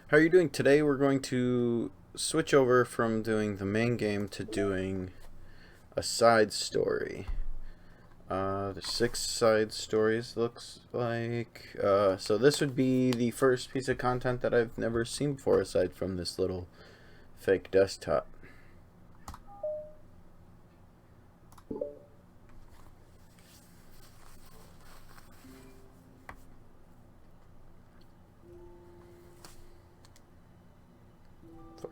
How are you doing? Today we're going to switch over from doing the main game to doing a side story. There's 6 side stories, looks like. So this would be the first piece of content that I've never seen before aside from this little fake desktop. Fuck.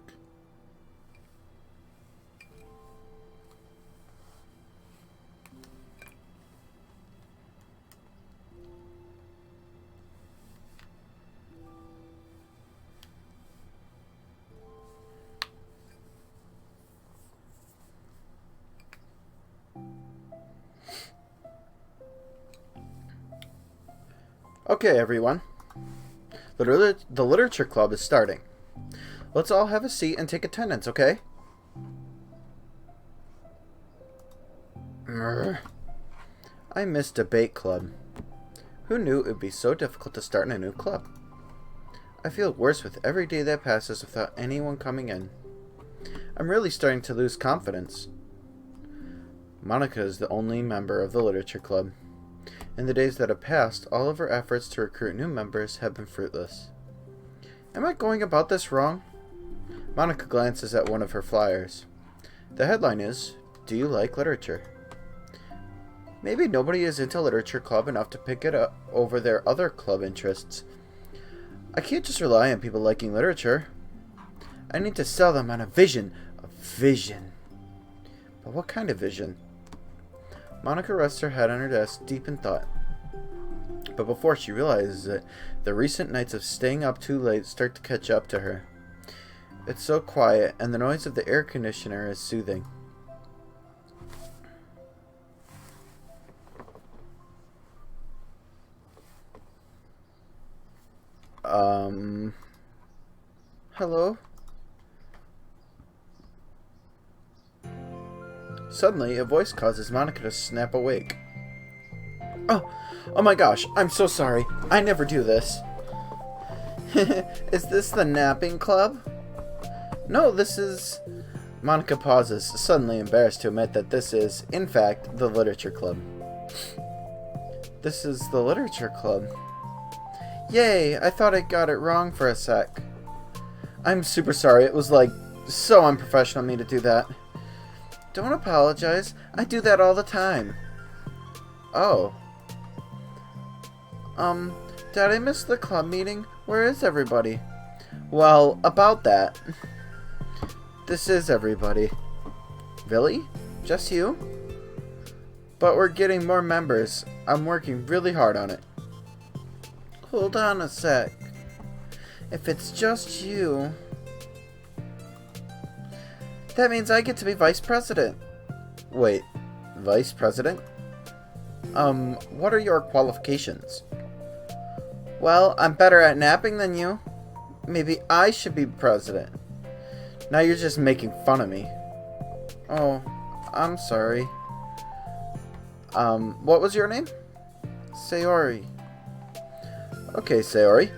Okay, everyone. The Literature Club is starting. Let's all have a seat and take attendance, okay? I miss debate club. Who knew it would be so difficult to start in a new club? I feel worse with every day that passes without anyone coming in. I'm really starting to lose confidence. Monica is the only member of the Literature Club. In the days that have passed, all of her efforts to recruit new members have been fruitless. Am I going about this wrong? Monica glances at one of her flyers. The headline is, "Do you like literature?" Maybe nobody is into Literature Club enough to pick it up over their other club interests. I can't just rely on people liking literature. I need to sell them on a vision. A vision. But what kind of vision? Monica rests her head on her desk, deep in thought. But before she realizes it, the recent nights of staying up too late start to catch up to her. It's so quiet, and the noise of the air conditioner is soothing. Hello? Suddenly, a voice causes Monica to snap awake. Oh my gosh, I'm so sorry. I never do this. Is this the napping club? No, this is... Monica pauses, suddenly embarrassed to admit that this is, in fact, the Literature Club. This is the Literature Club. Yay, I thought I got it wrong for a sec. I'm super sorry, it was like, so unprofessional of me to do that. Don't apologize, I do that all the time. Oh. Did I miss the club meeting? Where is everybody? Well, about that. This is everybody. Really? Just you? But we're getting more members. I'm working really hard on it. Hold on a sec. If it's just you... That means I get to be vice president. Wait, vice president? What are your qualifications? Well, I'm better at napping than you. Maybe I should be president. Now you're just making fun of me. Oh, I'm sorry. What was your name? Sayori. Okay, Sayori.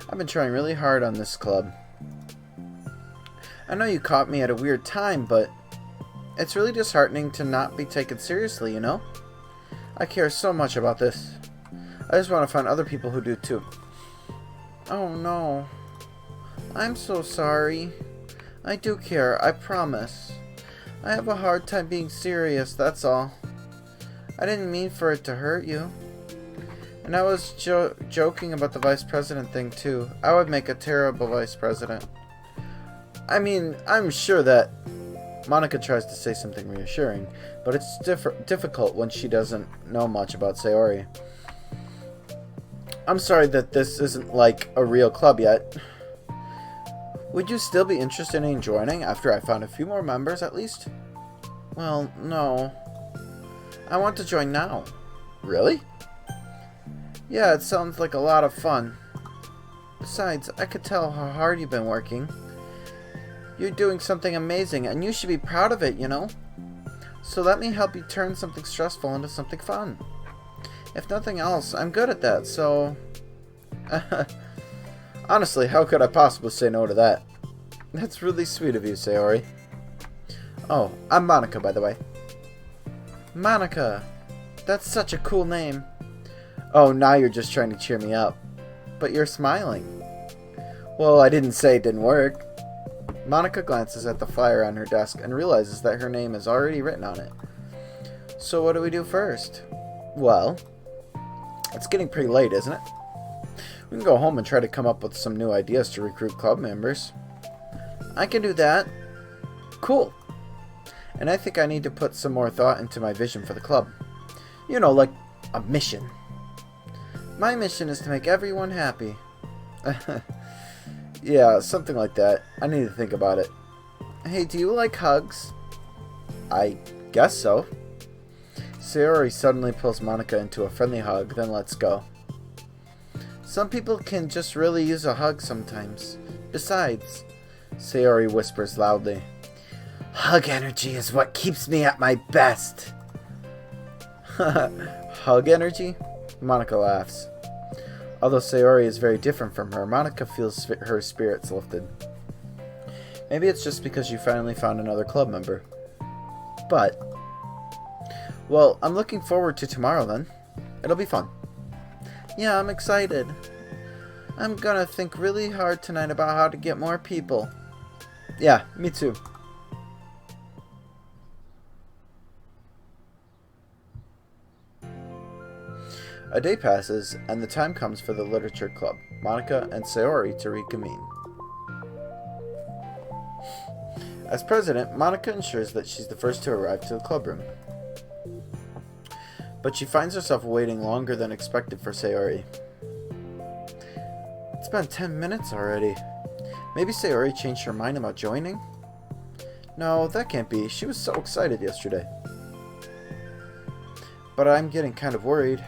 I've been trying really hard on this club. I know you caught me at a weird time, but it's really disheartening to not be taken seriously, you know? I care so much about this. I just want to find other people who do too. Oh no. I'm so sorry. I do care, I promise. I have a hard time being serious, that's all. I didn't mean for it to hurt you. And I was joking about the vice president thing too. I would make a terrible vice president. I mean, I'm sure that Monica tries to say something reassuring, but it's difficult when she doesn't know much about Sayori. I'm sorry that this isn't like a real club yet. Would you still be interested in joining after I found a few more members at least? Well, no. I want to join now. Really? Yeah, it sounds like a lot of fun. Besides, I could tell how hard you've been working. You're doing something amazing, and you should be proud of it, you know? So let me help you turn something stressful into something fun. If nothing else, I'm good at that, so... Honestly, how could I possibly say no to that? That's really sweet of you, Sayori. Oh, I'm Monica, by the way. Monica! That's such a cool name. Oh, now you're just trying to cheer me up. But you're smiling. Well, I didn't say it didn't work. Monica glances at the flyer on her desk and realizes that her name is already written on it. So what do we do first? Well, it's getting pretty late, isn't it? We can go home and try to come up with some new ideas to recruit club members. I can do that. Cool. And I think I need to put some more thought into my vision for the club. You know, like a mission. My mission is to make everyone happy. Yeah, something like that. I need to think about it. Hey, do you like hugs? I guess so. Sayori suddenly pulls Monica into a friendly hug, then lets go. Some people can just really use a hug sometimes. Besides, Sayori whispers loudly, hug energy is what keeps me at my best. Hug energy? Monica laughs. Although Sayori is very different from her, Monica feels her spirits lifted. Maybe it's just because you finally found another club member. But, well, I'm looking forward to tomorrow then. It'll be fun. Yeah, I'm excited. I'm gonna think really hard tonight about how to get more people. Yeah, me too. A day passes, and the time comes for the literature club, Monica and Sayori, to reconvene. As president, Monica ensures that she's the first to arrive to the club room. But she finds herself waiting longer than expected for Sayori. It's been 10 minutes already. Maybe Sayori changed her mind about joining? No, that can't be. She was so excited yesterday. But I'm getting kind of worried.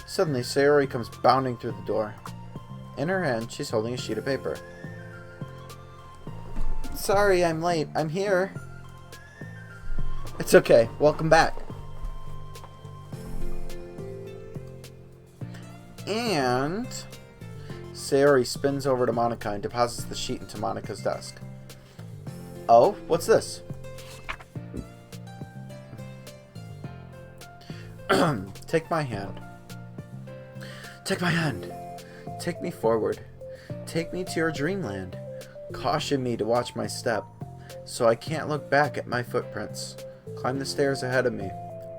Suddenly, Sayori comes bounding through the door. In her hand, she's holding a sheet of paper. Sorry, I'm late. I'm here. It's okay. Welcome back. And Sayori spins over to Monica and deposits the sheet into Monica's desk. Oh, what's this? Take my hand. Take my hand. Take me forward. Take me to your dreamland. Caution me to watch my step, so I can't look back at my footprints. Climb the stairs ahead of me,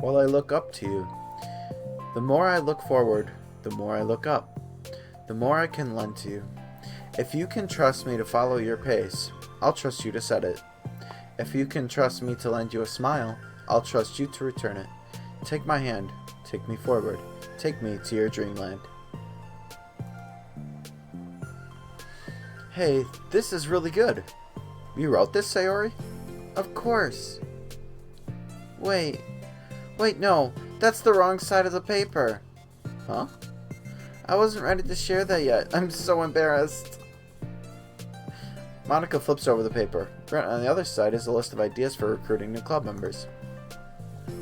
while I look up to you. The more I look forward, the more I look up. The more I can lend to you. If you can trust me to follow your pace, I'll trust you to set it. If you can trust me to lend you a smile, I'll trust you to return it. Take my hand. Take me forward. Take me to your dreamland. Hey, this is really good. You wrote this, Sayori? Of course. Wait, no. That's the wrong side of the paper. Huh? I wasn't ready to share that yet. I'm so embarrassed. Monica flips over the paper. On the other side is a list of ideas for recruiting new club members.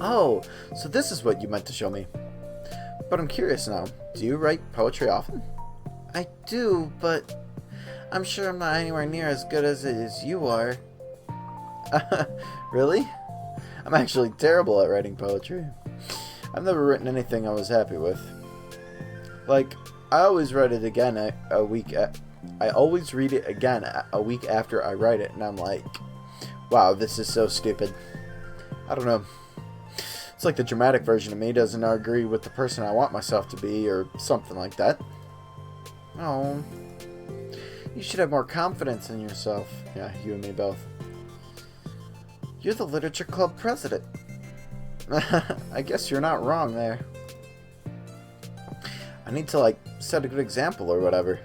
Oh, so this is what you meant to show me. But I'm curious now. Do you write poetry often? I do, but I'm sure I'm not anywhere near as good as you are. Really? I'm actually terrible at writing poetry. I've never written anything I was happy with. Like, I always read it again a week after I write it, and I'm like, wow, this is so stupid. I don't know. It's like the dramatic version of me doesn't agree with the person I want myself to be, or something like that. Oh, you should have more confidence in yourself. Yeah, you and me both. You're the literature club president. I guess you're not wrong there. I need to, like, set a good example or whatever.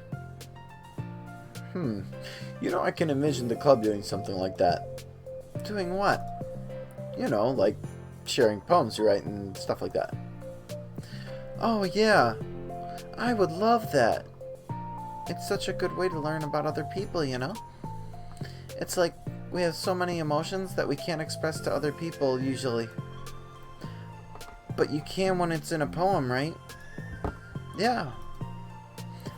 You know, I can envision the club doing something like that. Doing what? You know, like sharing poems you write and stuff like that. Oh, yeah. I would love that. It's such a good way to learn about other people, you know? It's like we have so many emotions that we can't express to other people usually. But you can when it's in a poem, right? Yeah.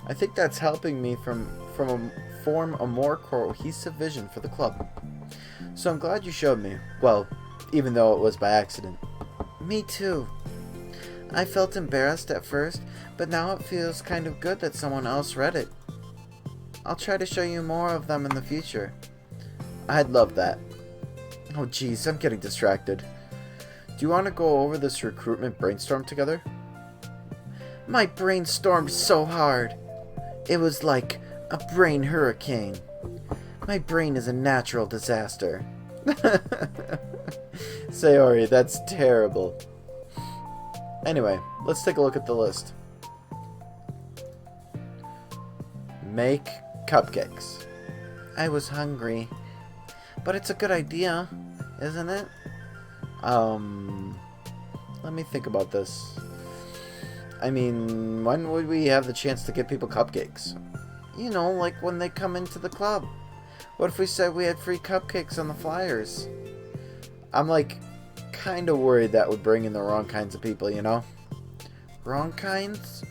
I think that's helping me form a more cohesive vision for the club. So I'm glad you showed me. Well, even though it was by accident. Me too. I felt embarrassed at first, but now it feels kind of good that someone else read it. I'll try to show you more of them in the future. I'd love that. Oh geez, I'm getting distracted. Do you want to go over this recruitment brainstorm together? My brainstormed so hard. It was like a brain hurricane. My brain is a natural disaster. Sayori, that's terrible. Anyway, let's take a look at the list. Make cupcakes. I was hungry. But it's a good idea, isn't it? Let me think about this. I mean, when would we have the chance to give people cupcakes? You know, like when they come into the club. What if we said we had free cupcakes on the flyers? I'm like, kind of worried that would bring in the wrong kinds of people, you know? Wrong kinds?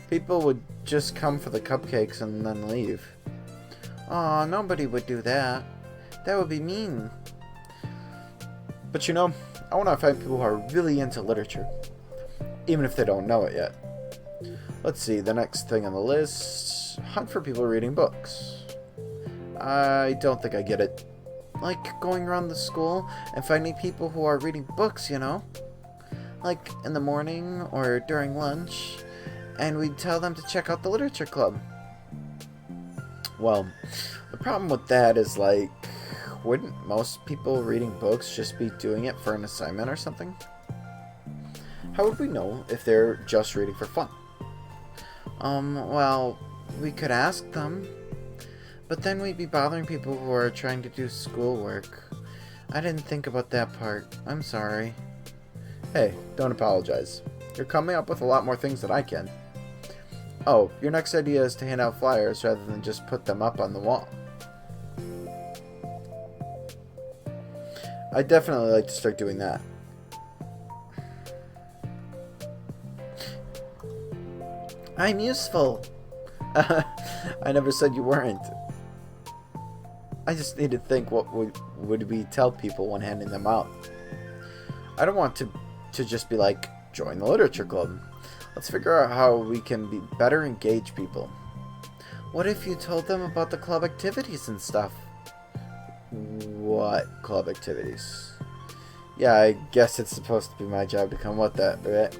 People would just come for the cupcakes and then leave. Aw, nobody would do that. That would be mean. But you know, I want to find people who are really into literature. Even if they don't know it yet. Let's see, the next thing on the list. Hunt for people reading books. I don't think I get it. Like going around the school and finding people who are reading books, you know? Like in the morning or during lunch. And we'd tell them to check out the literature club. Well, the problem with that is like, wouldn't most people reading books just be doing it for an assignment or something? How would we know if they're just reading for fun? Well, we could ask them. But then we'd be bothering people who are trying to do schoolwork. I didn't think about that part. I'm sorry. Hey, don't apologize. You're coming up with a lot more things than I can. Oh, your next idea is to hand out flyers rather than just put them up on the wall. I'd definitely like to start doing that. I'm useful. I never said you weren't. I just need to think what would we tell people when handing them out. I don't want to just be like, join the literature club. Let's figure out how we can better engage people. What if you told them about the club activities and stuff? What club activities? Yeah, I guess it's supposed to be my job to come with that,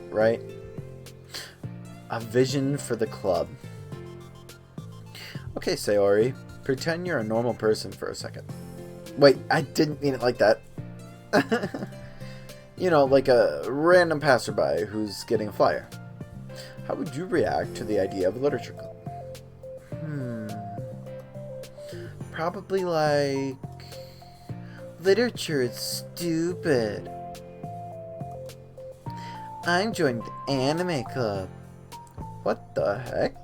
right? A vision for the club. Okay, Sayori, pretend you're a normal person for a second. Wait, I didn't mean it like that. You know, like a random passerby who's getting a flyer. How would you react to the idea of a literature club? Probably like, literature is stupid. I'm joining the anime club. What the heck?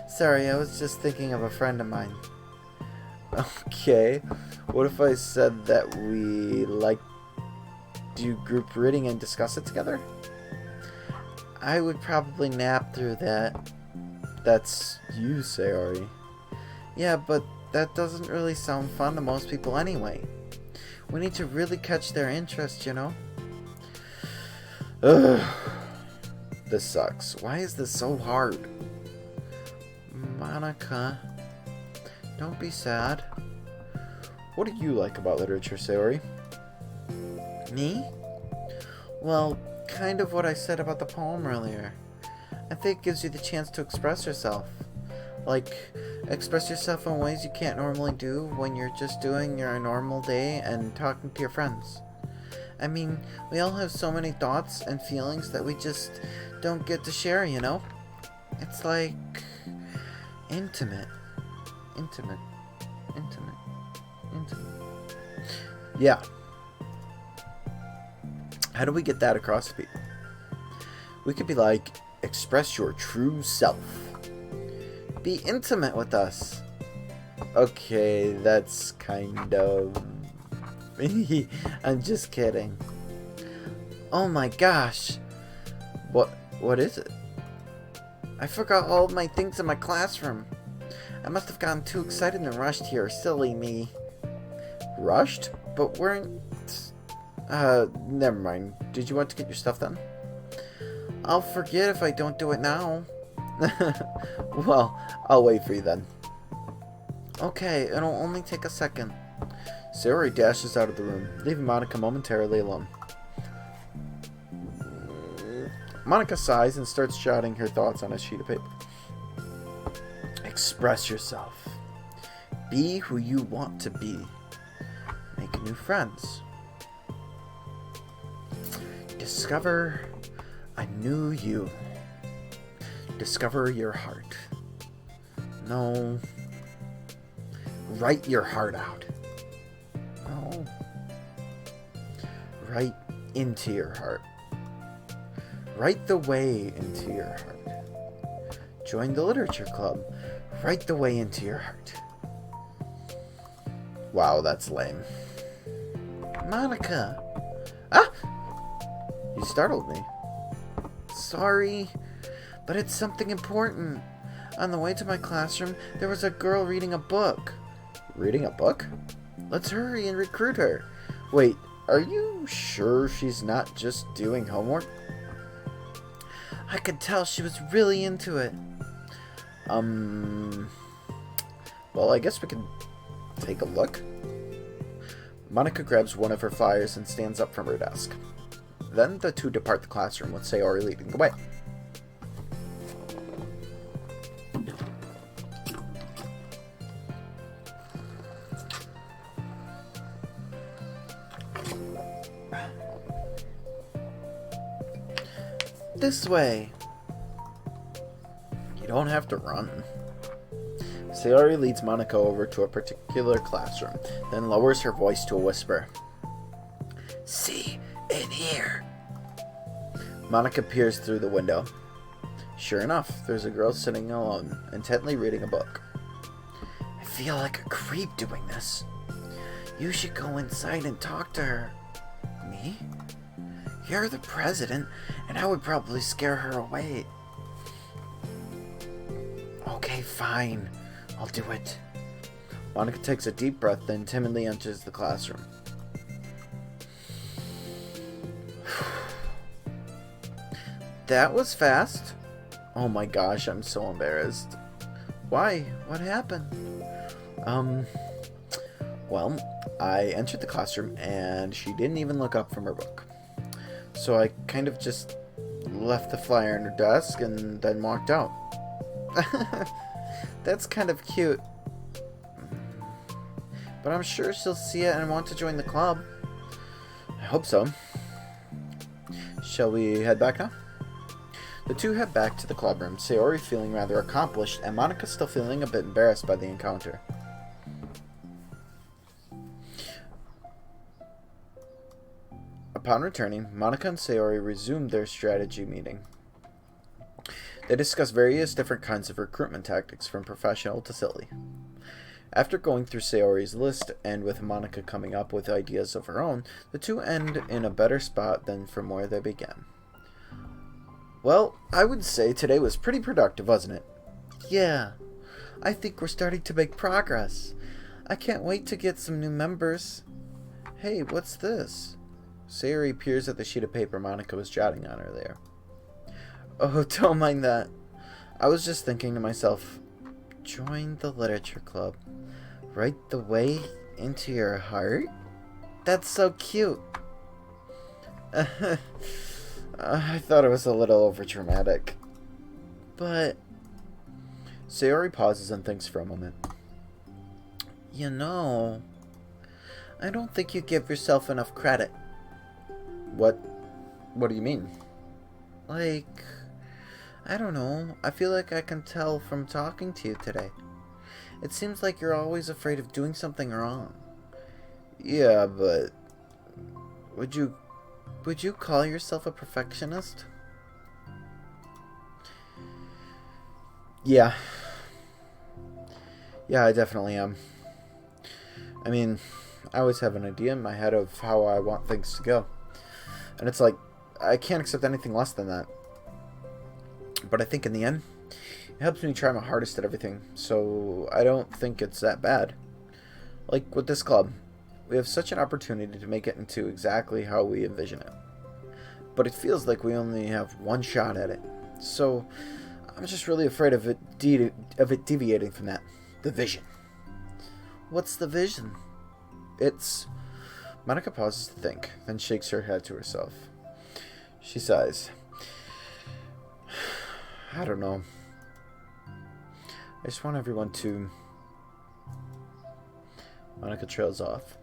Sorry, I was just thinking of a friend of mine. Okay, what if I said that we like do group reading and discuss it together? I would probably nap through that. That's you, Sayori. Yeah, but that doesn't really sound fun to most people anyway. We need to really catch their interest, you know? Ugh. This sucks. Why is this so hard? Monica, don't be sad. What do you like about literature, Sayori? Me? Well, kind of what I said about the poem earlier. I think it gives you the chance to express yourself. Like, express yourself in ways you can't normally do when you're just doing your normal day and talking to your friends. I mean, we all have so many thoughts and feelings that we just don't get to share, you know? It's like intimate. Yeah. How do we get that across to people? We could be like, express your true self. Be intimate with us. Okay, that's kind of... I'm just kidding. Oh my gosh. What is it? I forgot all of my things in my classroom. I must have gotten too excited and rushed here. Silly me. Rushed? But weren't... never mind. Did you want to get your stuff done? I'll forget if I don't do it now. Well, I'll wait for you then. Okay, it'll only take a second. Sayori dashes out of the room, leaving Monika momentarily alone. Monika sighs and starts jotting her thoughts on a sheet of paper. Express yourself. Be who you want to be. Make new friends. Discover a new you. Discover your heart. No. Write your heart out. No. Write into your heart. Write the way into your heart. Join the literature club. Write the way into your heart. Wow, that's lame. Monika! Ah! You startled me. Sorry, but it's something important. On the way to my classroom, there was a girl reading a book. Reading a book? Let's hurry and recruit her. Wait, are you sure she's not just doing homework? I could tell she was really into it. Well, I guess we can take a look. Monika grabs one of her flyers and stands up from her desk. Then the two depart the classroom with Sayori leading the way. This way. You don't have to run. Sayori leads Monika over to a particular classroom, then lowers her voice to a whisper. See, in here. Monika peers through the window. Sure enough, there's a girl sitting alone, intently reading a book. I feel like a creep doing this. You should go inside and talk to her. Me? You're the president, and I would probably scare her away. Okay, fine. I'll do it. Monika takes a deep breath, then timidly enters the classroom. That was fast. Oh my gosh, I'm so embarrassed. Why? What happened? Well, I entered the classroom and she didn't even look up from her book. So I kind of just left the flyer on her desk and then walked out. That's kind of cute. But I'm sure she'll see it and want to join the club. I hope so. Shall we head back now? The two head back to the club room, Sayori feeling rather accomplished and Monika still feeling a bit embarrassed by the encounter. Upon returning, Monika and Sayori resumed their strategy meeting. They discussed various different kinds of recruitment tactics, from professional to silly. After going through Sayori's list, and with Monika coming up with ideas of her own, the two end in a better spot than from where they began. Well, I would say today was pretty productive, wasn't it? Yeah, I think we're starting to make progress. I can't wait to get some new members. Hey, what's this? Sayori peers at the sheet of paper Monika was jotting on earlier. Oh, don't mind that. I was just thinking to myself, join the literature club. Write the way into your heart? That's so cute. I thought it was a little overdramatic. But... Sayori pauses and thinks for a moment. You know, I don't think you give yourself enough credit. What do you mean? Like, I don't know. I feel like I can tell from talking to you today. It seems like you're always afraid of doing something wrong. Yeah, but would you call yourself a perfectionist? Yeah. Yeah, I definitely am. I mean, I always have an idea in my head of how I want things to go. And it's like, I can't accept anything less than that. But I think in the end, It helps me try my hardest at everything, so I don't think it's that bad. Like with this club, we have such an opportunity to make it into exactly how we envision it. But it feels like we only have one shot at it. So I'm just really afraid of it deviating from that. The vision. What's the vision? It's... Monica pauses to think, then shakes her head to herself. She sighs. I don't know. I just want everyone to... Monica trails off.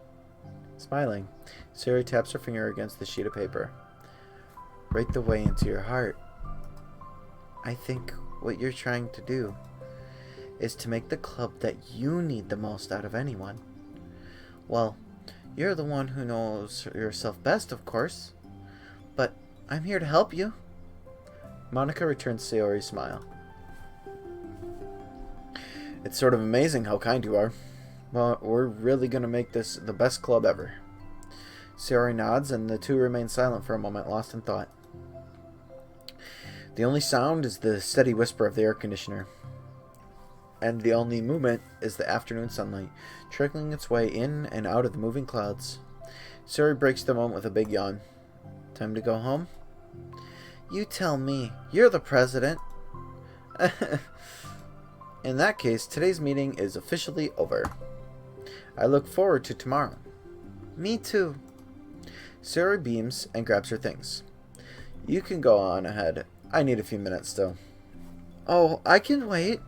Smiling, Sayori taps her finger against the sheet of paper. Right the way into your heart. I think what you're trying to do is to make the club that you need the most out of anyone. Well, you're the one who knows yourself best, of course. But I'm here to help you. Monica returns Sayori's smile. It's sort of amazing how kind you are. Well, we're really going to make this the best club ever. Sayori nods, and the two remain silent for a moment, lost in thought. The only sound is the steady whisper of the air conditioner. And the only movement is the afternoon sunlight, trickling its way in and out of the moving clouds. Sayori breaks the moment with a big yawn. Time to go home? You tell me. You're the president. In that case, today's meeting is officially over. I look forward to tomorrow. Me too. Sayori beams and grabs her things. You can go on ahead. I need a few minutes still. Oh, I can wait.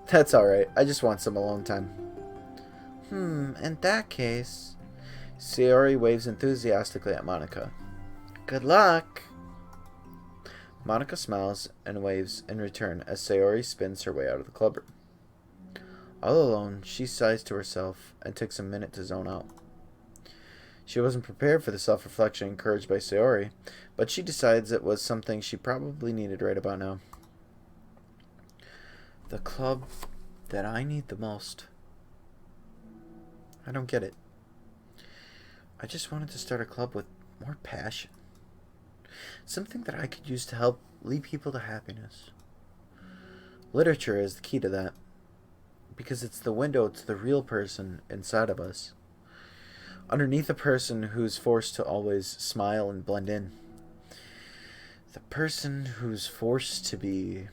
That's alright. I just want some alone time. In that case... Sayori waves enthusiastically at Monica. Good luck! Monica smiles and waves in return as Sayori spins her way out of the clubroom. All alone, she sighs to herself and takes a minute to zone out. She wasn't prepared for the self-reflection encouraged by Sayori, but she decides it was something she probably needed right about now. The club that I need the most. I don't get it. I just wanted to start a club with more passion. Something that I could use to help lead people to happiness. Literature is the key to that, because it's the window to the real person inside of us. Underneath a person who's forced to always smile and blend in. The person who's forced to be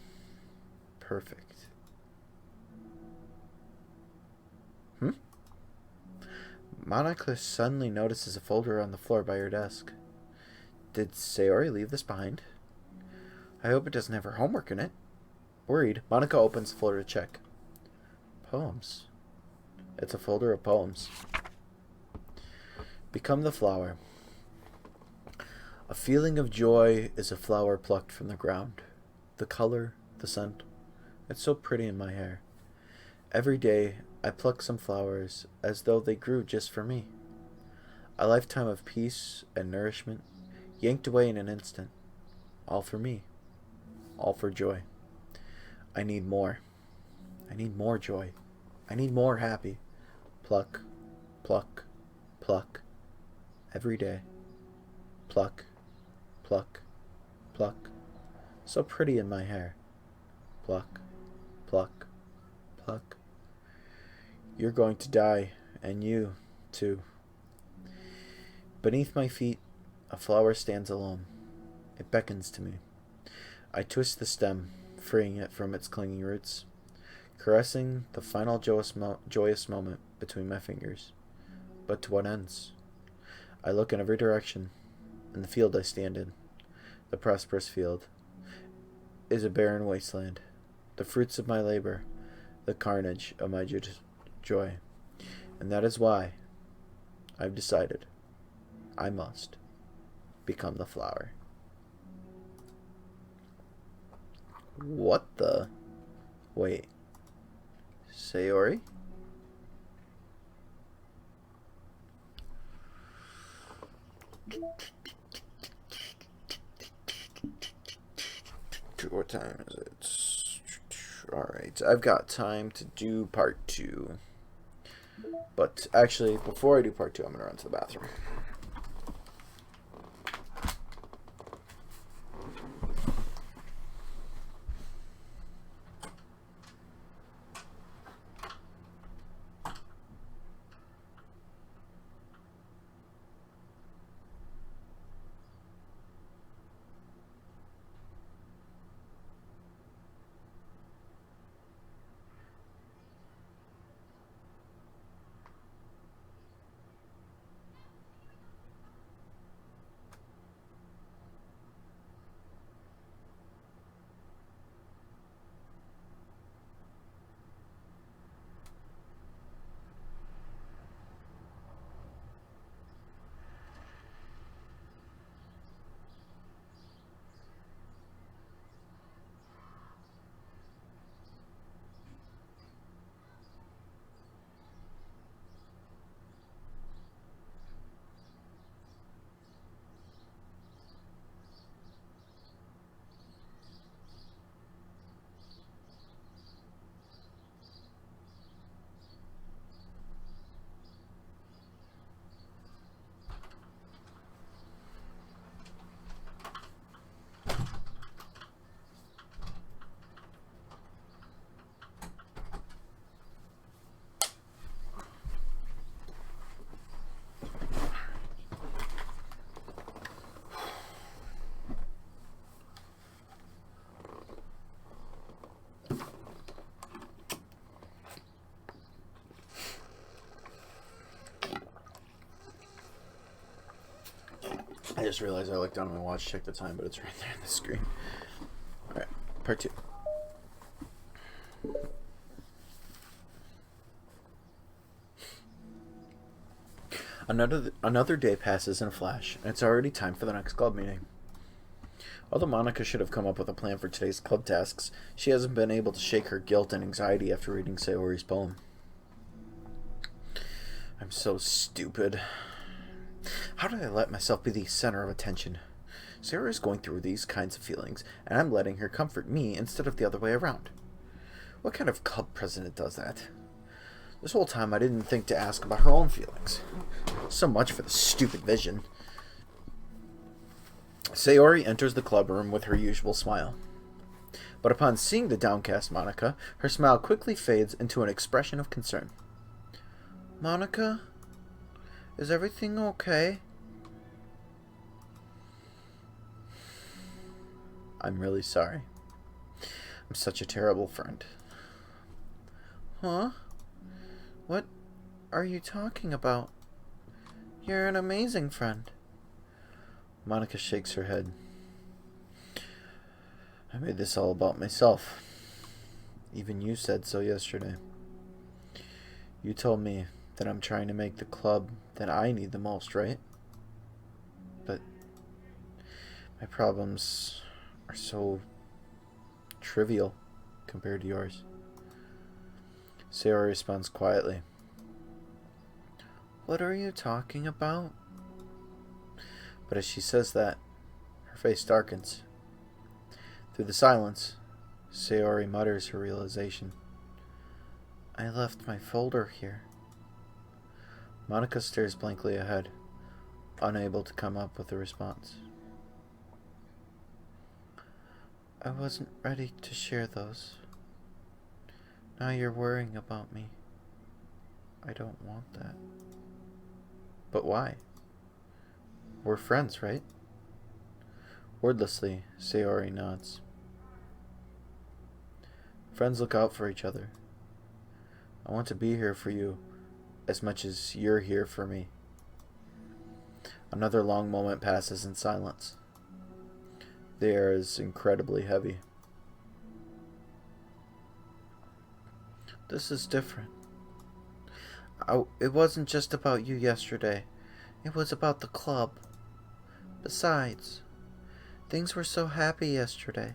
perfect. Monica suddenly notices a folder on the floor by her desk. Did Sayori leave this behind? I hope it doesn't have her homework in it. Worried, Monica opens the folder to check. Poems. It's a folder of poems. Become the flower. A feeling of joy is a flower plucked from the ground. The color, the scent. It's so pretty in my hair. Every day, I pluck some flowers as though they grew just for me. A lifetime of peace and nourishment, yanked away in an instant. All for me. All for joy. I need more. I need more joy. I need more happy. Pluck, pluck, pluck. Every day. Pluck, pluck, pluck. So pretty in my hair. Pluck, pluck, pluck. You're going to die, and you, too. Beneath my feet, a flower stands alone. It beckons to me. I twist the stem, freeing it from its clinging roots, caressing the final joyous moment between my fingers. But to what ends? I look in every direction, and the field I stand in, the prosperous field, is a barren wasteland. The fruits of my labor, the carnage of my joy. And that is why I've decided I must become the flower. What the? Wait. Sayori? What time is it? Alright, I've got time to do part 2. But actually, before I do part 2, I'm going to run to the bathroom. just realized I looked down at my watch, checked the time, but it's right there on the screen. Alright, part 2. Another day passes in a flash, and it's already time for the next club meeting. Although Monica should have come up with a plan for today's club tasks, she hasn't been able to shake her guilt and anxiety after reading Sayori's poem. I'm so stupid. How did I let myself be the center of attention? Sarah is going through these kinds of feelings, and I'm letting her comfort me instead of the other way around. What kind of club president does that? This whole time I didn't think to ask about her own feelings. So much for the stupid vision. Sayori enters the club room with her usual smile. But upon seeing the downcast Monica, her smile quickly fades into an expression of concern. Monica? Is everything okay? I'm really sorry. I'm such a terrible friend. Huh? What are you talking about? You're an amazing friend. Monica shakes her head. I made this all about myself. Even you said so yesterday. You told me that I'm trying to make the club that I need the most, right? But my problems are so trivial compared to yours. Sayori responds quietly. What are you talking about? But as she says that, her face darkens. Through the silence, Sayori mutters her realization. I left my folder here. Monica stares blankly ahead, unable to come up with a response. I wasn't ready to share those. Now you're worrying about me. I don't want that. But why? We're friends, right? Wordlessly, Sayori nods. Friends look out for each other. I want to be here for you as much as you're here for me. Another long moment passes in silence. The air is incredibly heavy. This is different. It wasn't just about you yesterday. It was about the club. Besides, things were so happy yesterday.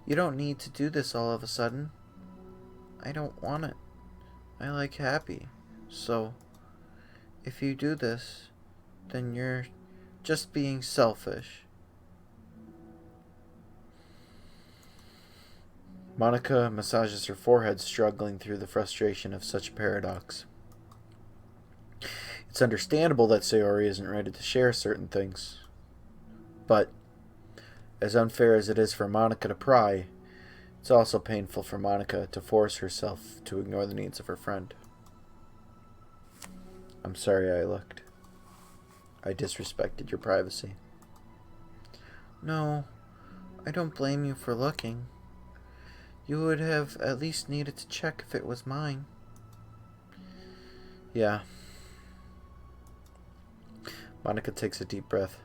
You don't need to do this all of a sudden. I don't want it. I like happy. So, if you do this, then you're just being selfish. Monica massages her forehead, struggling through the frustration of such a paradox. It's understandable that Sayori isn't ready to share certain things. But, as unfair as it is for Monica to pry, it's also painful for Monica to force herself to ignore the needs of her friend. I'm sorry I looked. I disrespected your privacy. No, I don't blame you for looking. You would have at least needed to check if it was mine. Yeah. Monica takes a deep breath.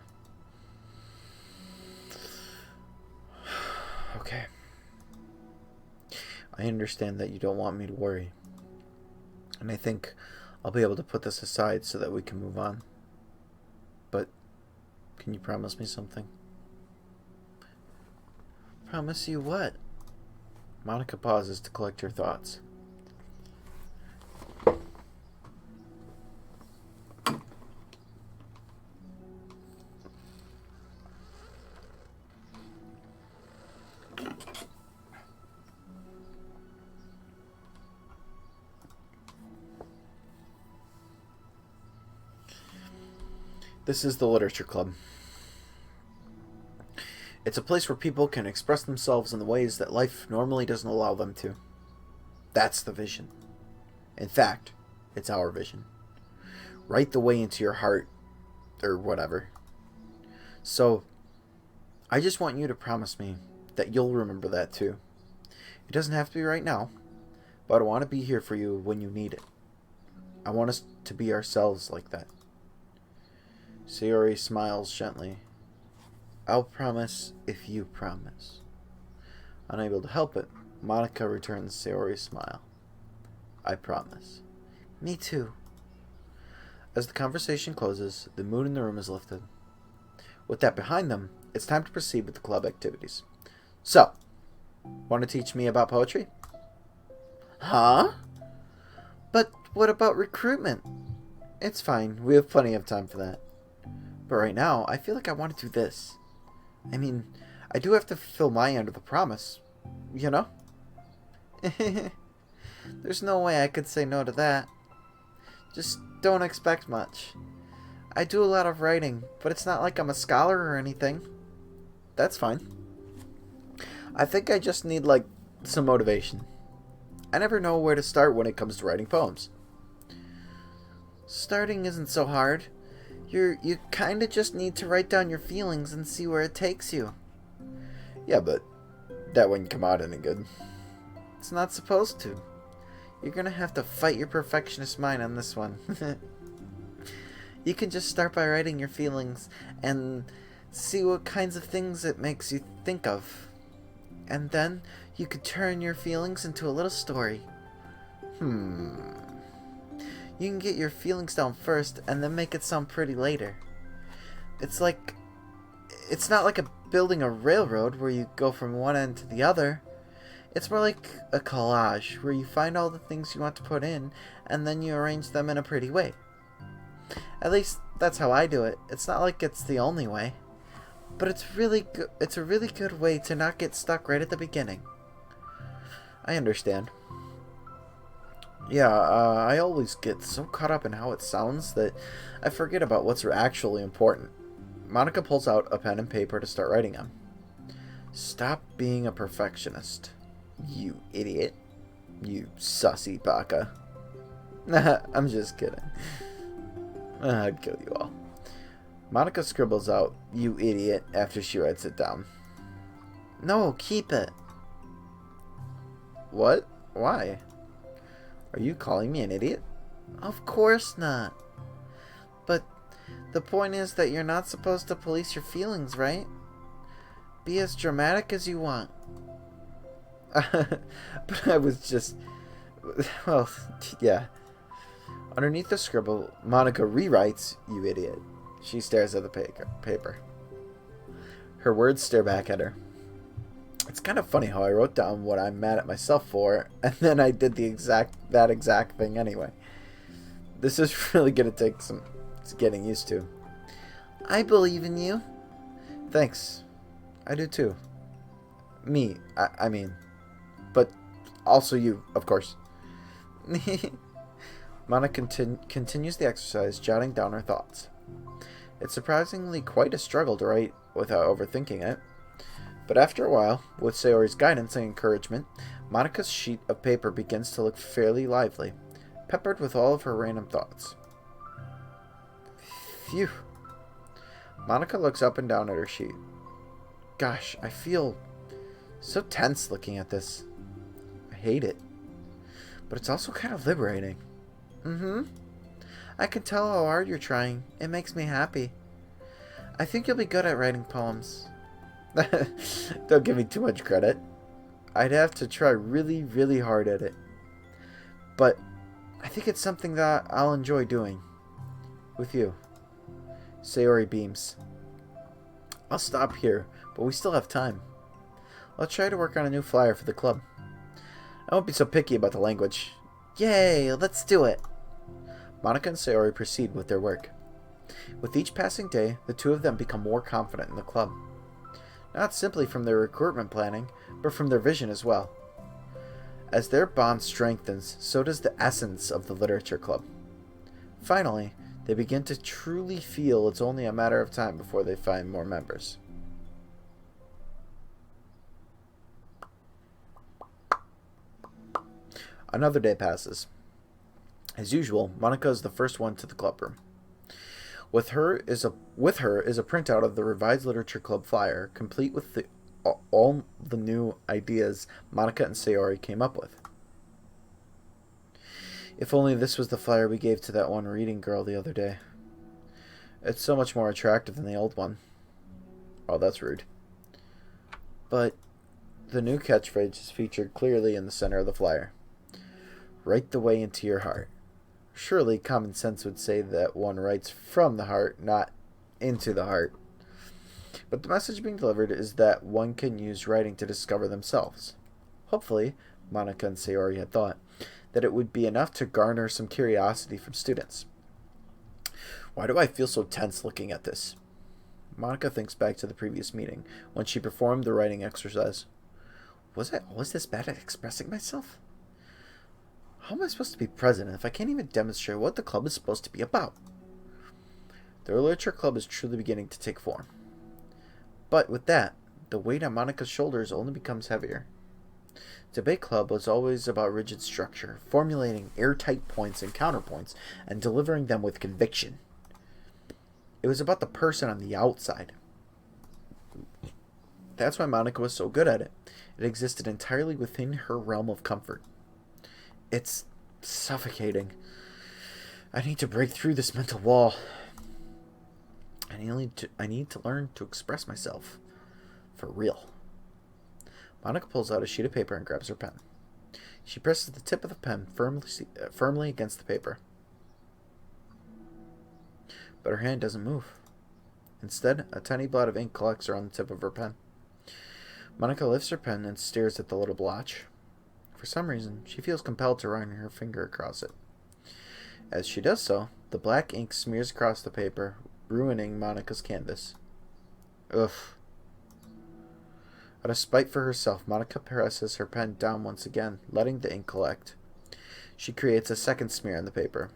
Okay. I understand that you don't want me to worry. And I think I'll be able to put this aside so that we can move on. But can you promise me something? Promise you what? Monica pauses to collect her thoughts. This is the Literature Club. It's a place where people can express themselves in the ways that life normally doesn't allow them to. That's the vision. In fact, it's our vision. Right the way into your heart, or whatever. So, I just want you to promise me that you'll remember that too. It doesn't have to be right now, but I want to be here for you when you need it. I want us to be ourselves like that. Sayori smiles gently. I'll promise if you promise. Unable to help it, Monica returns Sayori's smile. I promise. Me too. As the conversation closes, the mood in the room is lifted. With that behind them, it's time to proceed with the club activities. So, want to teach me about poetry? Huh? But what about recruitment? It's fine, we have plenty of time for that. But right now, I feel like I want to do this. I mean, I do have to fulfill my end of the promise, you know? There's no way I could say no to that. Just don't expect much. I do a lot of writing, but it's not like I'm a scholar or anything. That's fine. I think I just need, like, some motivation. I never know where to start when it comes to writing poems. Starting isn't so hard. You kinda just need to write down your feelings and see where it takes you. Yeah, but that wouldn't come out any good. It's not supposed to. You're gonna have to fight your perfectionist mind on this one. You can just start by writing your feelings and see what kinds of things it makes you think of. And then you could turn your feelings into a little story. You can get your feelings down first and then make it sound pretty later. It's not like building a railroad where you go from one end to the other. It's more like a collage where you find all the things you want to put in and then you arrange them in a pretty way. At least that's how I do it. It's not like it's the only way, but it's a really good way to not get stuck right at the beginning. I understand. Yeah, I always get so caught up in how it sounds that I forget about what's actually important. Monica pulls out a pen and paper to start writing on. Stop being a perfectionist, you idiot. You sussy baka. I'm just kidding. I'd kill you all. Monica scribbles out, you idiot, after she writes it down. No, keep it. What? Why? Are you calling me an idiot? Of course not. But the point is that you're not supposed to police your feelings, right? Be as dramatic as you want. But I was just... Well, yeah. Underneath the scribble, Monica rewrites, you idiot. She stares at the paper. Her words stare back at her. It's kind of funny how I wrote down what I'm mad at myself for, and then I did that exact thing anyway. This is really going to take some getting used to. I believe in you. Thanks. I do too. Me, I mean. But also you, of course. Monica continues the exercise, jotting down her thoughts. It's surprisingly quite a struggle to write without overthinking it. But after a while, with Sayori's guidance and encouragement, Monica's sheet of paper begins to look fairly lively, peppered with all of her random thoughts. Phew. Monica looks up and down at her sheet. Gosh, I feel so tense looking at this. I hate it. But it's also kind of liberating. I can tell how hard you're trying. It makes me happy. I think you'll be good at writing poems. Don't give me too much credit. I'd have to try really, really hard at it. But I think it's something that I'll enjoy doing. With you. Sayori beams. I'll stop here, but we still have time. I'll try to work on a new flyer for the club. I won't be so picky about the language. Yay, let's do it. Monica and Sayori proceed with their work. With each passing day, the two of them become more confident in the club. Not simply from their recruitment planning, but from their vision as well. As their bond strengthens, so does the essence of the literature club. Finally, they begin to truly feel it's only a matter of time before they find more members. Another day passes. As usual, Monica is the first one to the clubroom. With her is a printout of the revised literature club flyer, complete with all the new ideas Monica and Sayori came up with. If only this was the flyer we gave to that one reading girl the other day. It's so much more attractive than the old one. Oh, that's rude. But the new catchphrase is featured clearly in the center of the flyer. Right the way into your heart. Surely common sense would say that one writes from the heart, not into the heart. But the message being delivered is that one can use writing to discover themselves. Hopefully, Monica and Sayori had thought that it would be enough to garner some curiosity from students. Why do I feel so tense looking at this? Monica thinks back to the previous meeting, when she performed the writing exercise. Was I always this bad at expressing myself? How am I supposed to be president if I can't even demonstrate what the club is supposed to be about? The literature club is truly beginning to take form. But with that, the weight on Monica's shoulders only becomes heavier. Debate club was always about rigid structure, formulating airtight points and counterpoints, and delivering them with conviction. It was about the person on the outside. That's why Monica was so good at it. It existed entirely within her realm of comfort. It's suffocating. I need to break through this mental wall. I need to learn to express myself. For real. Monica pulls out a sheet of paper and grabs her pen. She presses the tip of the pen firmly against the paper. But her hand doesn't move. Instead, a tiny blot of ink collects around the tip of her pen. Monica lifts her pen and stares at the little blotch. For some reason, she feels compelled to run her finger across it. As she does so, the black ink smears across the paper, ruining Monica's canvas. Ugh. Out of spite for herself, Monica presses her pen down once again, letting the ink collect. She creates a second smear on the paper.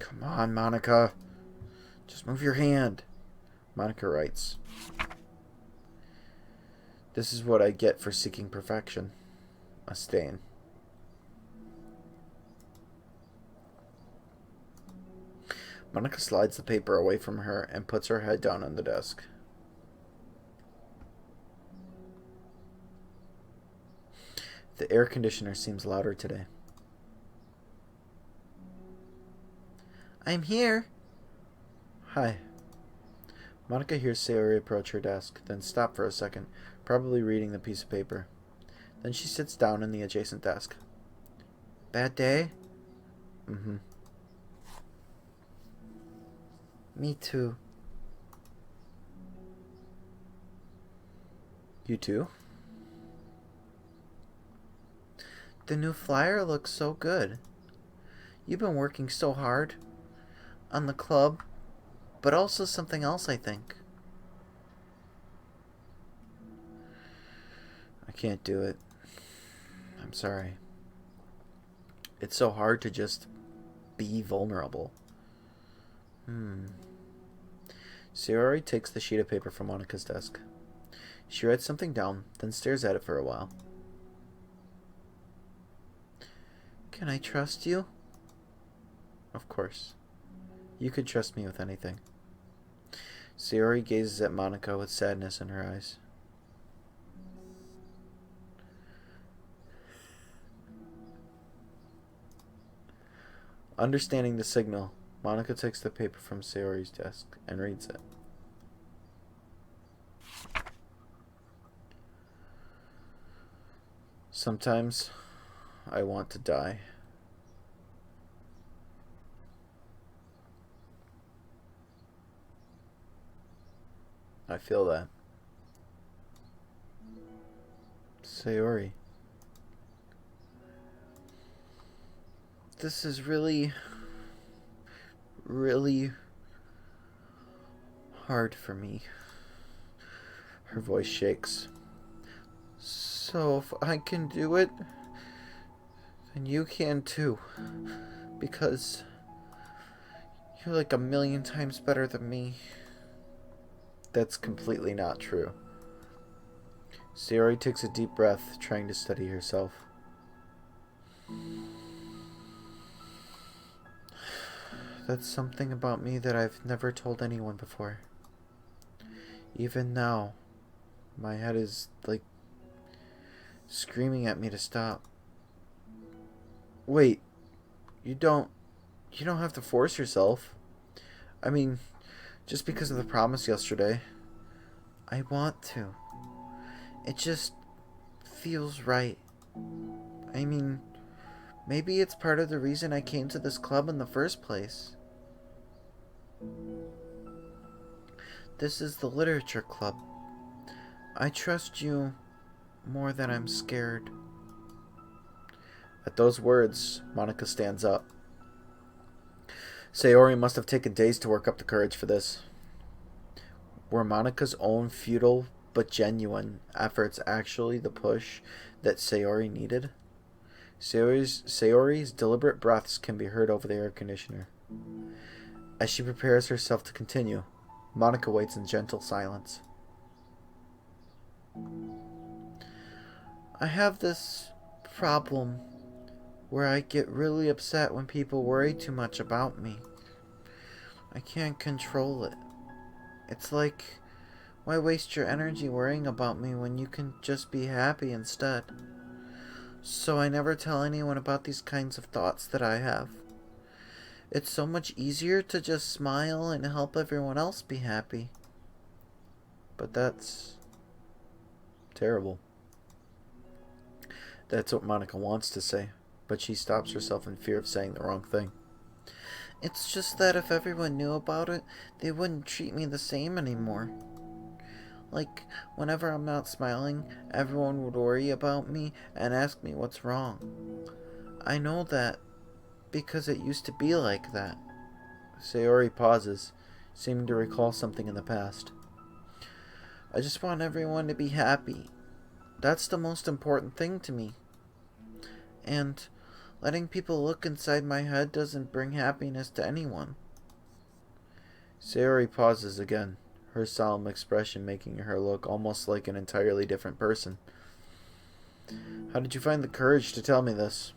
Come on, Monica. Just move your hand. Monica writes. This is what I get for seeking perfection. A stain. Monica slides the paper away from her and puts her head down on the desk. The air conditioner seems louder today. I'm here. Hi. Monica hears Sayori approach her desk, then stop for a second, probably reading the piece of paper. Then she sits down in the adjacent desk. Bad day? Mm-hmm. Me too. You too? The new flyer looks so good. You've been working so hard on the club, but also something else, I think. I can't do it. I'm sorry. It's so hard to just be vulnerable. Sayori takes the sheet of paper from Monica's desk. She writes something down, then stares at it for a while. Can I trust you? Of course. You could trust me with anything. Sayori gazes at Monica with sadness in her eyes. Understanding the signal, Monica takes the paper from Sayori's desk and reads it. Sometimes I want to die. I feel that. Sayori. This is really hard for me. Her voice shakes. So if I can do it, then you can too. Because you're like a million times better than me. That's completely not true. Sayori takes a deep breath, trying to steady herself. That's something about me that I've never told anyone before. Even now, my head is like screaming at me to stop. Wait, you don't have to force yourself. I mean, just because of the promise yesterday. I want to. It just feels right. I mean, maybe it's part of the reason I came to this club in the first place. This is the literature club. I trust you more than I'm scared. At those words, Monica stands up. Sayori must have taken days to work up the courage for this. Were Monica's own futile but genuine efforts actually the push that Sayori needed? Sayori's deliberate breaths can be heard over the air conditioner. As she prepares herself to continue, Monica waits in gentle silence. I have this problem where I get really upset when people worry too much about me. I can't control it. It's like, why waste your energy worrying about me when you can just be happy instead? So I never tell anyone about these kinds of thoughts that I have. It's so much easier to just smile and help everyone else be happy. But that's terrible. That's what Monica wants to say, but she stops herself in fear of saying the wrong thing. It's just that if everyone knew about it, they wouldn't treat me the same anymore. Like, whenever I'm not smiling, everyone would worry about me and ask me what's wrong. I know that because it used to be like that. Sayori pauses, seeming to recall something in the past. I just want everyone to be happy. That's the most important thing to me. And letting people look inside my head doesn't bring happiness to anyone. Sayori pauses again, her solemn expression making her look almost like an entirely different person. How did you find the courage to tell me this?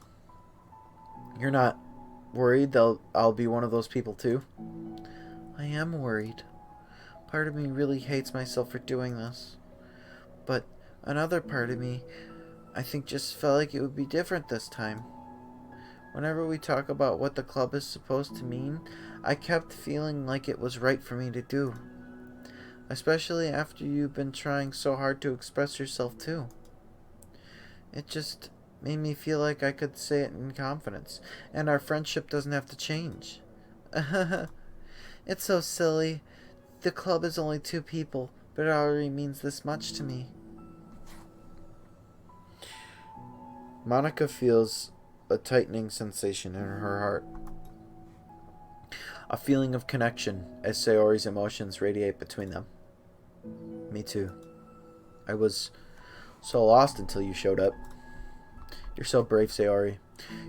You're not worried that I'll be one of those people too? I am worried. Part of me really hates myself for doing this. But another part of me, I think, just felt like it would be different this time. Whenever we talk about what the club is supposed to mean, I kept feeling like it was right for me to do. Especially after you've been trying so hard to express yourself too. It just made me feel like I could say it in confidence, and our friendship doesn't have to change. It's so silly. The club is only 2 people, but it already means this much to me. Monica feels a tightening sensation in her heart. A feeling of connection as Sayori's emotions radiate between them. Me too. I was so lost until you showed up. You're so brave, Sayori.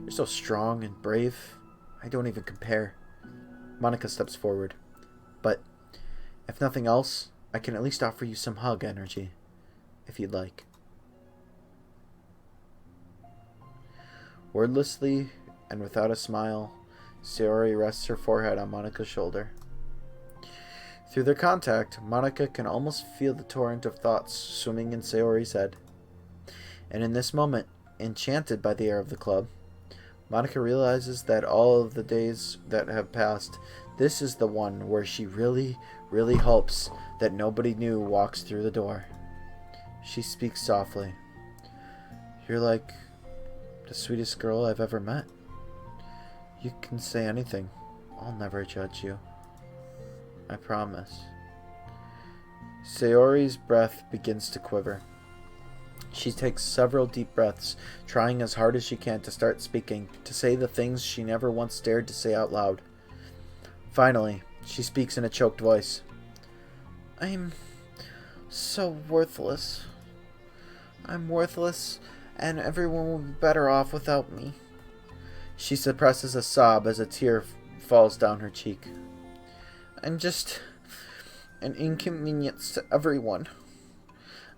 You're so strong and brave. I don't even compare. Monica steps forward. But, if nothing else, I can at least offer you some hug energy, if you'd like. Wordlessly and without a smile, Sayori rests her forehead on Monica's shoulder. Through their contact, Monica can almost feel the torrent of thoughts swimming in Sayori's head. And in this moment, enchanted by the air of the club, Monica realizes that all of the days that have passed, this is the one where she really, really hopes that nobody new walks through the door. She speaks softly. You're like the sweetest girl I've ever met. You can say anything. I'll never judge you. I promise. Sayori's breath begins to quiver. She takes several deep breaths, trying as hard as she can to start speaking, to say the things she never once dared to say out loud. Finally, she speaks in a choked voice. I'm so worthless. I'm worthless, and everyone will be better off without me. She suppresses a sob as a tear falls down her cheek. I'm just an inconvenience to everyone.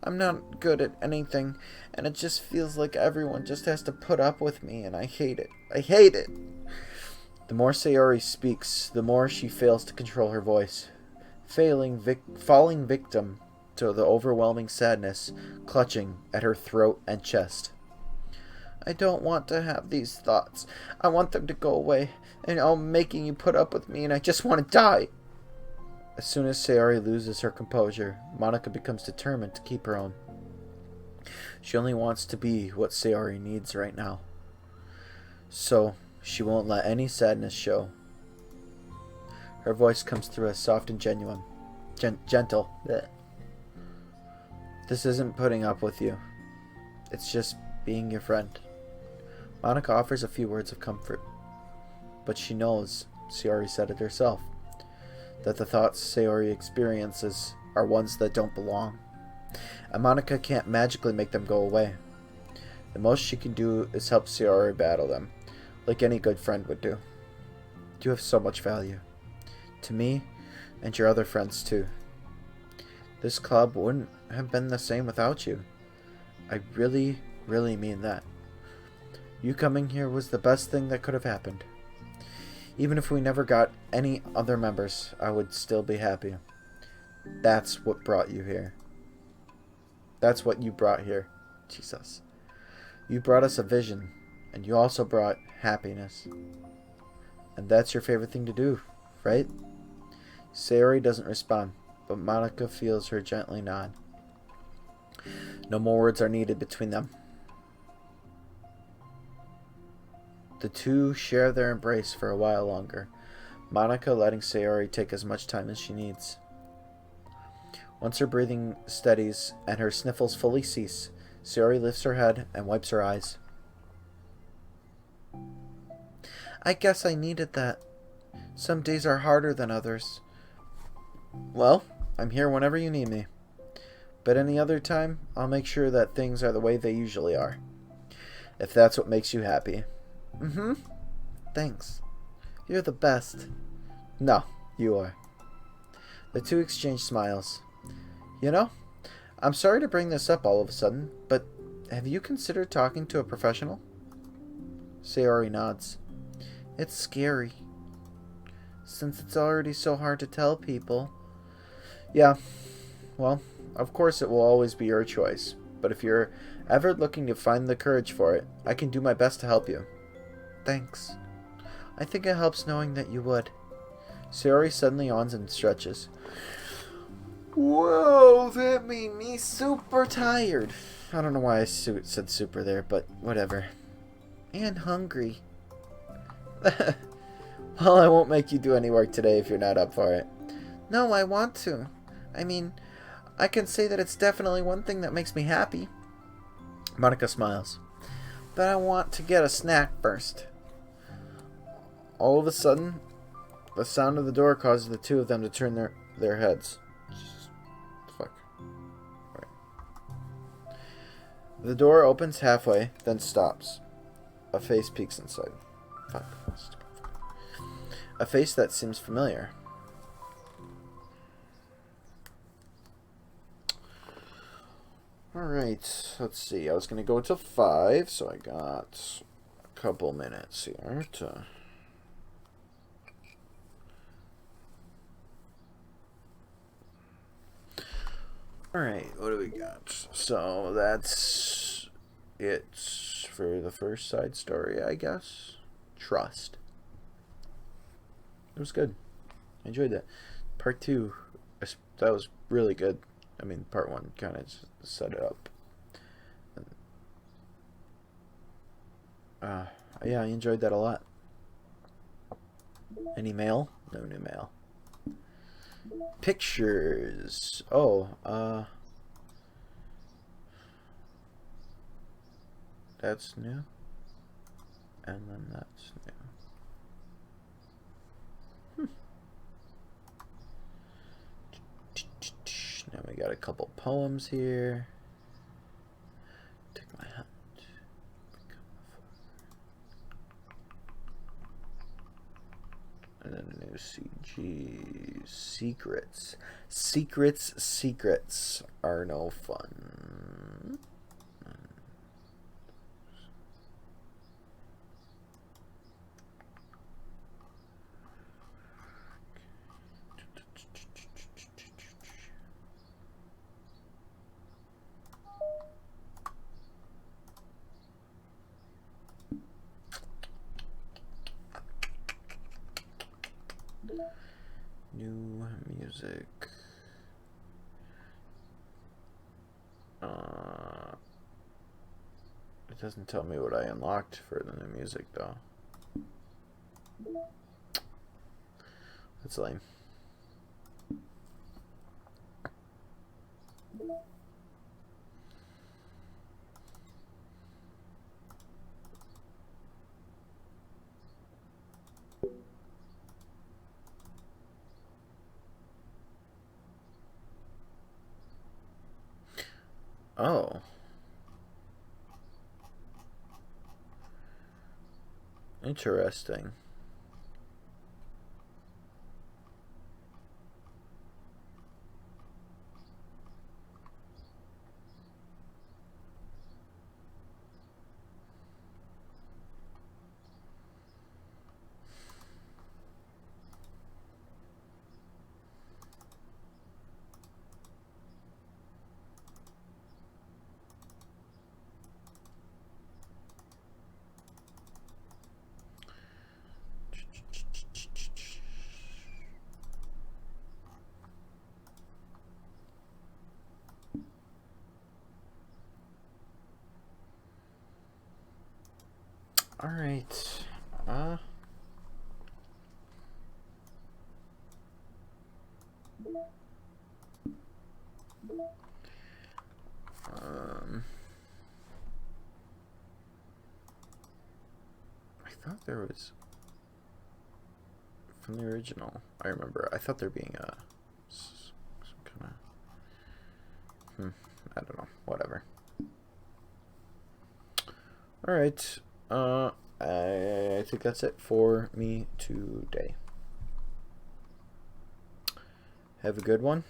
I'm not good at anything, and it just feels like everyone just has to put up with me, and I hate it. I hate it! The more Sayori speaks, the more she fails to control her voice, falling victim to the overwhelming sadness clutching at her throat and chest. I don't want to have these thoughts. I want them to go away, and I'm making you put up with me, and I just want to die. As soon as Sayori loses her composure, Monica becomes determined to keep her own. She only wants to be what Sayori needs right now. So, she won't let any sadness show. Her voice comes through as soft and genuine. Gentle. Blech. This isn't putting up with you. It's just being your friend. Monica offers a few words of comfort. But she knows, Sayori said it herself, that the thoughts Sayori experiences are ones that don't belong. And Monica can't magically make them go away. The most she can do is help Sayori battle them, like any good friend would do. You have so much value. To me, and your other friends too. This club wouldn't have been the same without you. I really, really mean that. You coming here was the best thing that could have happened. Even if we never got any other members, I would still be happy. That's what brought you here. That's what you brought here. Jesus. You brought us a vision, and you also brought happiness. And that's your favorite thing to do, right? Sayori doesn't respond, but Monica feels her gently nod. No more words are needed between them. The two share their embrace for a while longer, Monica letting Sayori take as much time as she needs. Once her breathing steadies and her sniffles fully cease, Sayori lifts her head and wipes her eyes. I guess I needed that. Some days are harder than others. Well, I'm here whenever you need me. But any other time, I'll make sure that things are the way they usually are. If that's what makes you happy. Mm-hmm. Thanks. You're the best. No, you are. The two exchange smiles. You know, I'm sorry to bring this up all of a sudden, but have you considered talking to a professional? Sayori nods. It's scary. Since it's already so hard to tell people. Yeah, well, of course it will always be your choice. But if you're ever looking to find the courage for it, I can do my best to help you. Thanks. I think it helps knowing that you would. Sayori suddenly yawns and stretches. Whoa, that made me super tired. I don't know why I said super there, but whatever. And hungry. Well, I won't make you do any work today if you're not up for it. No, I want to. I mean, I can say that it's definitely one thing that makes me happy. Monica smiles. But I want to get a snack first. All of a sudden, the sound of the door causes the two of them to turn their heads. Fuck. Right. The door opens halfway, then stops. A face peeks inside. Fuck. A face that seems familiar. Alright, let's see. I was going to go to 5, so I got a couple minutes here to... Alright, what do we got? So, that's it for the first side story, I guess. Trust. It was good. I enjoyed that. Part 2, that was really good. I mean, part 1 kind of set it up. Yeah, I enjoyed that a lot. Any mail? No new mail. Pictures. Oh, that's new. And then that's new. Now we got a couple poems here. Take my hat. And then a new CG. Secrets. Secrets are no fun. New music. It doesn't tell me what I unlocked for the new music, though. That's lame. Oh. Interesting. All right. I thought there was from the original. I remember. I thought there being some kind of. I don't know. Whatever. All right. I think that's it for me today. Have a good one.